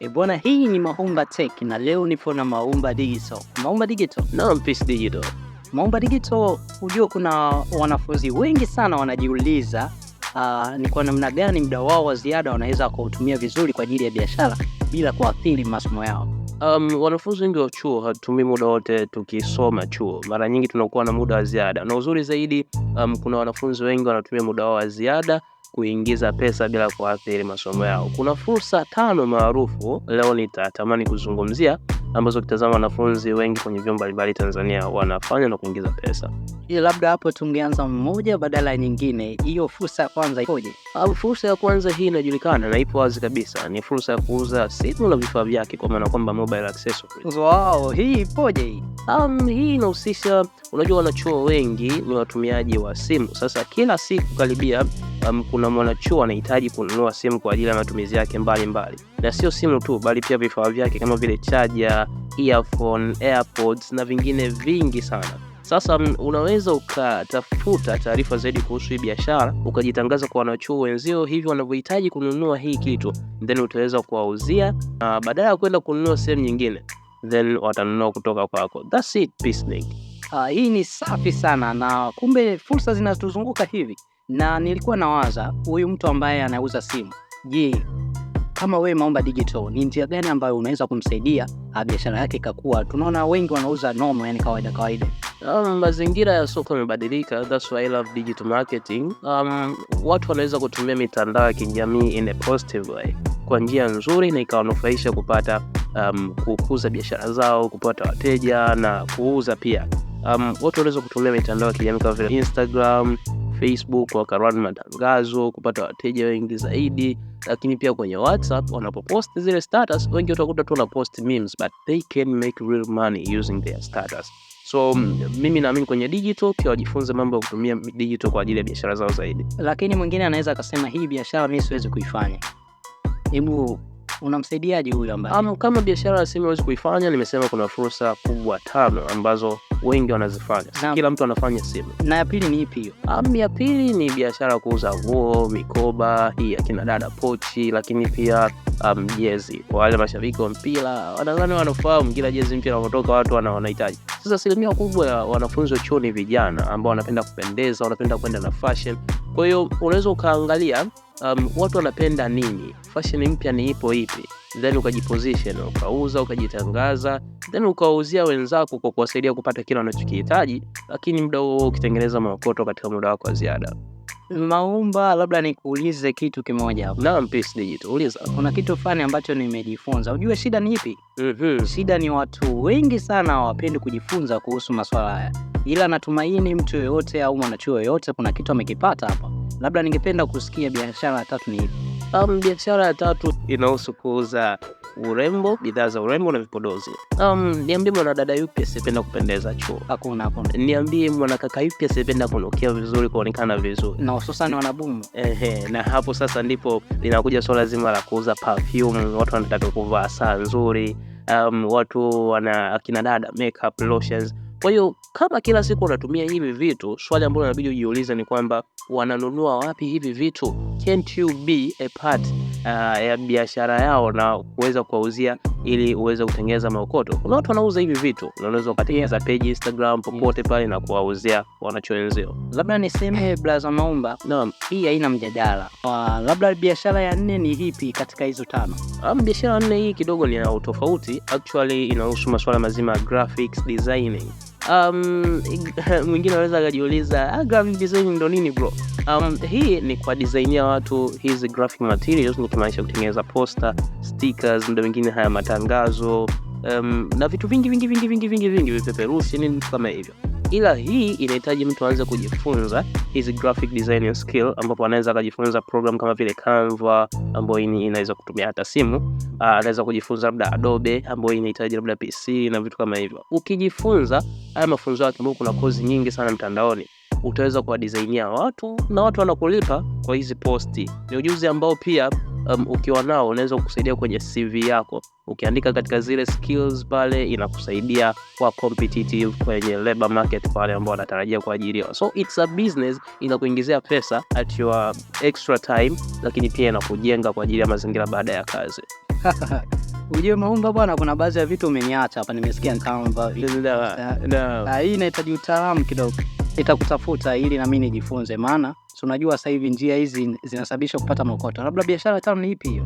Bwana, hii ni Maumba Tech na leo nipo na Maumba Digital. Maumba Digital? Naam, Peace Digital. Maumba Digital, unajua kuna wanafunzi wengi sana wanajiuliza ni kwa namna gani muda wao wa ziada wanaweza kuutumia vizuri kwa ajili ya biashara bila kuathiri masomo yao. Wanafunzi wengi wa chuo hatumii muda wote tukisoma chuo. Mara nyingi tunakuwa na muda wa ziada. Na uzuri zaidi, kuna wanafunzi wengi wanatumia muda wao wa ziada kuingiza pesa bila kuathiri masomo yao. Kuna fursa 5 maarufu leo nitatamani kuzungumzia ambazo kitazama wanafunzi wengi kwenye vyombo mbalimbali Tanzania wanafanya na kuingiza pesa. Labda hapo tungeanza mmoja badala ya nyingine. Hiyo fursa ya kwanza ikoje? Fursa ya kwanza hii inajulikana na ipo wazi kabisa. Ni fursa ya kuuza simu na vifaa vyake, kwa maana kwamba mobile accessories. Wow, hii ipoje hii? Hii inahusisha, unajua wanachuo wengi ni watumiaji wa simu. Sasa kila siku karibia kuna mwanachuo anahitaji kununua simu kwa ajili ya matumizi yake mbalimbali. Na sio simu tu, bali pia vifaa vyake kama vile charger, earphone, AirPods na vingine vingi sana. Sasa unaweza ukatafuta taarifa zaidi kuhusu hii biashara, ukajitangaza kwa wanachuo wenzio hivi wanavyohitaji kununua hii kitu, then utaweza kuwauzia badala ya kwenda kununua sehemu nyingine, then watanunua kutoka kwako. That's it, peace. Hii ni safi sana, na kumbe fursa zinatuzunguka hivi. Na nilikuwa nawaza huyu mtu ambaye anauza simu, je, kama wewe Maumba Digital, ni njia gani ambayo unaweza kumsaidia biashara yake ikakua? Tunaona wengi wanauza normal, yani kawaida. Mazingira ya soko yamebadilika, that's why I love digital marketing. Watu wanaweza kutumia mitandao ya kijamii in a positive way, kwa njia nzuri, na ikawanufaisha kupata kukuza biashara zao, kupata wateja na kuuza pia. Watu wanaweza kutumia mitandao ya kijamii kama vile Instagram, Facebook, wakarun matangazo kupata wateja wengi zaidi. Lakini pia kwenye WhatsApp wanapopost zile status, wengi utakuta tu wanapost memes, but they can make real money using their status. So mimi naamini kwenye digital pia wajifunze mambo ya kutumia digital kwa ajili ya biashara zao zaidi. Lakini mwingine anaweza akasema hii biashara mimi siwezi kuifanya. Hebu unamsaidiaje huyu ambaye kama biashara simu hawezi kuifanya? Nimesema kuna fursa kubwa 5 ambazo wengi wanazifanya. Kila mtu anafanya simu. Na ya pili ni ipi hiyo? Ya pili ni biashara kuuza nguo, mikoba, hii akina dada pochi, lakini pia jezi. Kwa wale mashabiki wa mpira, wanadhani wanafahamu kila jezi mpya inapotoka watu wanahitaji. Sasa asilimia kubwa ya wanafunzi wa chuo ni vijana ambao wanapenda kupendeza, wanapenda kwenda na fashion. Kwa hiyo unaweza ukaangalia watu wanapenda nini, fashion mpya ni ipi, then ukajiposition, ukauza, ukajitangaza, then ukauzia wenzako kwa kuwasaidia kupata kile wanachokihitaji, lakini muda huo ukitengeneza maokoto katika muda wako wa ziada. Maumba, labda nikuulize kitu kimoja hapo. Naam, Peace Digital, uliza. Kuna kitu fulani ambacho nimejifunza. Unajua shida ni ipi? Shida ni watu wengi sana hawapendi kujifunza kuhusu masuala haya. Ila natumaini mtu yoyote au mwanachuo yoyote kuna kitu amekipata hapa. Labda ningependa kusikia biashara ya 3 ni ipi? Biashara ya 3 inahusu kuuza urembo, bidhaa za urembo na vipodozi. Niambie mwanadada yupi asipenda kupendeza chuo? Hakuna. Niambie mwanakaka yupi asipenda kunukia vizuri, kuonekana vizuri? Na hususan wanabumu. Na hapo sasa ndipo linakuja swala zima la kuuza perfume. Watu wanataka kuvaa saa nzuri, watu akina dada makeup, lotions. Kwa hiyo kama kila siku unatumia hivi vitu, swali ambalo inabidi ujiulize ni kwamba wananunua wapi hivi vitu? Can't you be a part ya biashara yao na kuweza kuwauzia ili uweze kutengeneza maokoto? Kuna watu wanauza hivi vitu, unaweza kutengeneza page Instagram popote pale na kuwauzia wanachuo wenzio. Labda niseme brother Maumba, hii haina mjadala. Labda biashara ya 4 ni ipi katika hizo 5? Biashara ya 4 hii kidogo ni tofauti. Actually inahusu masuala mazima ya graphics designing. Mwingine anaweza kujiuliza, graphic designing ndo nini bro? Hii ni kwa designia watu hizi graphic materials, ni kimaanisha kutengeneza poster, stickers, muda mwingine haya matangazo, na vitu vingi vipeperushi, nini kama hivyo. Ila hii inahitaji mtu aanze kujifunza hizi graphic designing skill, ambapo anaweza kujifunza program kama vile Canva ambayo inaweza kutumia hata simu, anaweza kujifunza labda Adobe ambayo inahitaji labda PC na vitu kama hivyo. Ukijifunza haya mafunzo yake, ambapo kuna kozi nyingi sana mtandaoni, utaweza kuwa designia watu na watu wanakulipa kwa hizi posti. Ni ujuzi ambao pia ukiwa nao unaweza kukusaidia kwenye CV yako. Ukiandika katika zile skills pale, inakusaidia kwa competitive kwenye labor market pale ambao wanatarajia kuajiriwa. So it's a business, inakuingizia pesa at your extra time, lakini pia inakujenga kwa ajili ya mazingira baada ya kazi. Ujue Maumba bwana, kuna baadhi ya vitu umeniacha hapa, nimesikia kama hii inahitaji utaalamu kidogo. Nitakutafuta ili na mimi nijifunze, maana unajua sasa hivi njia hizi zinasababisha kupata makoto. Labda biashara ya tano ni ipi hiyo?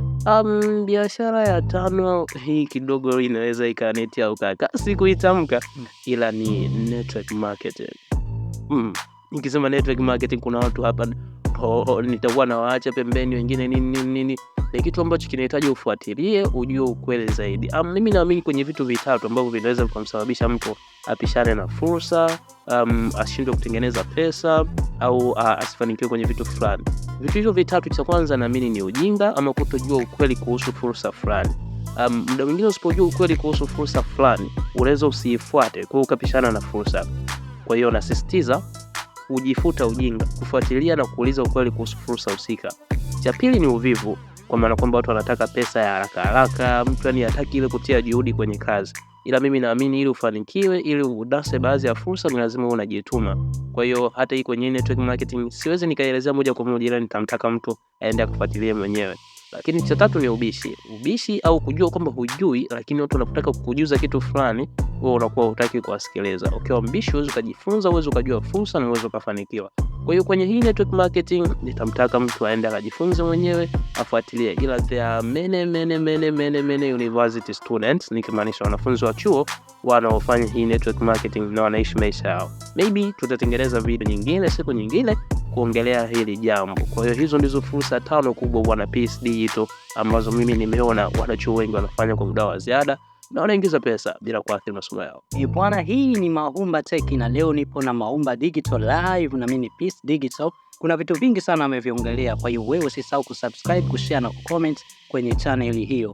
Biashara ya tano hii kidogo inaweza ikanetia au kasi kuitamka, ila ni network marketing. Nikisema network marketing kuna watu hapa nitakuwa na waacha pembeni wengine nini. Ni kitu ambacho kinahitaji ufuatilie, ujue ukweli zaidi. Mimi naamini kwenye vitu vitatu ambavyo vinaweza kumsababisha mtu apishane na fursa, ashindwe kutengeneza pesa au asifanikiwe kwenye vitu fulani. Vitu hivyo vitatu, cha kwanza naamini ni ujinga ama kutojua ukweli kuhusu fursa fulani. Muda mwingine usipojua ukweli kuhusu fursa fulani, unaweza usiifuate kwa ukapishana na fursa. Kwa hiyo nasisitiza ujifuta ujinga, kufuatilia na kuuliza ukweli kuhusu fursa husika. Cha pili ni uvivu, kwa maana kwamba watu wanataka pesa ya haraka, mtu yani hataki ile kutia juhudi kwenye kazi. Ila mimi naamini ili ufanikiwe, ili udase baadhi ya fursa, ni lazima unajituma. Kwa hiyo hata hii kwenye network marketing siwezi nikaelezea moja kwa moja, ila nitamtaka mtu aende kufuatilia mwenyewe. Lakini cha tatu ni ubishi au kujua kwamba hujui, lakini watu wanataka kukujuza kitu fulani, wewe unakuwa hutaki kuwasikiliza. Ukiwa mbishi uweze kujifunza, uweze kujua fursa na uweze kufanikiwa. Kwa hiyo kwenye hii network marketing nitamtaka mtu aende akajifunze mwenyewe, afuatilie. Ila there are many university students, nikimaanisha wanafunzi wa chuo wanaofanya hii network marketing na wanaishi maisha yao. Maybe tutatengeneza video nyingine siku nyingine kuongelea hili jambo. Kwa hiyo hizo ndizo fursa 5 kubwa bwana Peace Digital ambazo mimi nimeona wanachuo wengi wanafanya kwa muda wa ziada na wanaingiza pesa bila kuathiri masomo yao. Bwana, hii ni Maumba Tech na leo nipo na Maumba Digital live na mimi Peace Digital. Kuna vitu vingi sana ameviongelea, kwa hiyo wewe usisahau kusubscribe, kushare na kucomment kwenye channel hiyo.